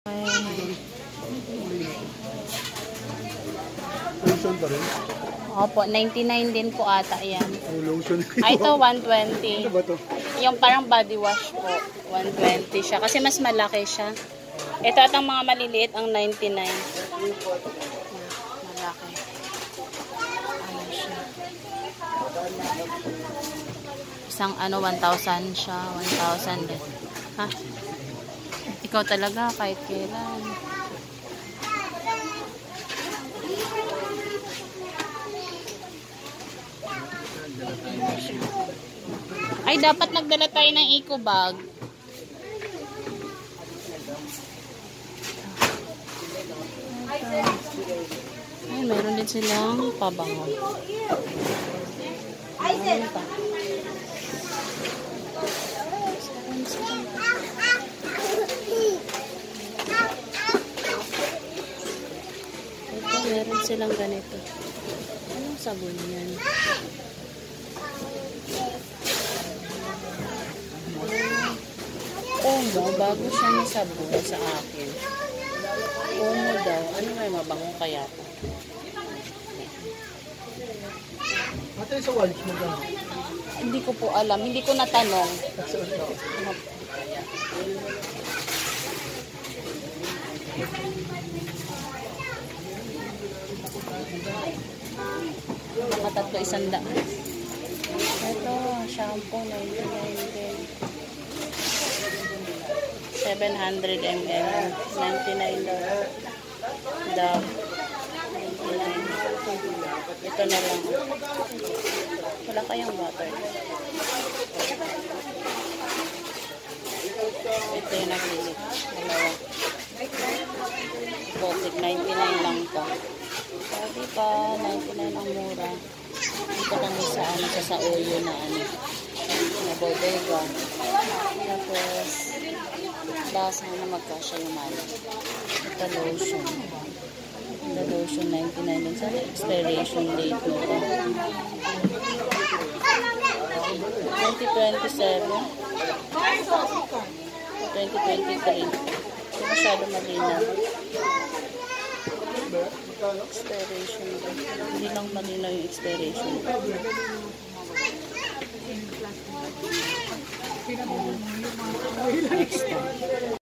Lotion pa rin? Opo, 99 din po ata yan. Lotion. Ay, ito 120. Ano ba to? Yung parang body wash po, 120 siya. Kasi mas malaki siya. Ito at ang mga maliliit, ang 99. Malaki. Ano siya? Isang 1,000 siya. 1,000 din. Ha? Ikaw talaga, kahit kailan. Ay, dapat nagdala tayo ng eco bag. Ay, meron din silang pabango. Ayun pa. Ito, meron silang ganito. Anong sabon yan? Omo, bago siya na sabon sa akin. Omo daw. Ano may mabango kaya po? Ate, sa walls mo ba? Hindi ko po alam. Hindi ko natanong. Nakatatlo 100. Ito, shampoo 99 din. 700 ml. 99 daw. Ito na lang. Wala kayang water. Ito yung naglilit. Dalawa. Botik, 99 lang to. Sabi pa, 99 ang mura. Dito kami sa Sauyo na na bodega. Tapos, lasa na magkasya yung mali. Ito lotion. The lotion 99 din. Sana expiration date nito. 2027. 2023. Hindi masyado malinaw. Expiration din. Hindi lang malinaw yung expiration. Next time.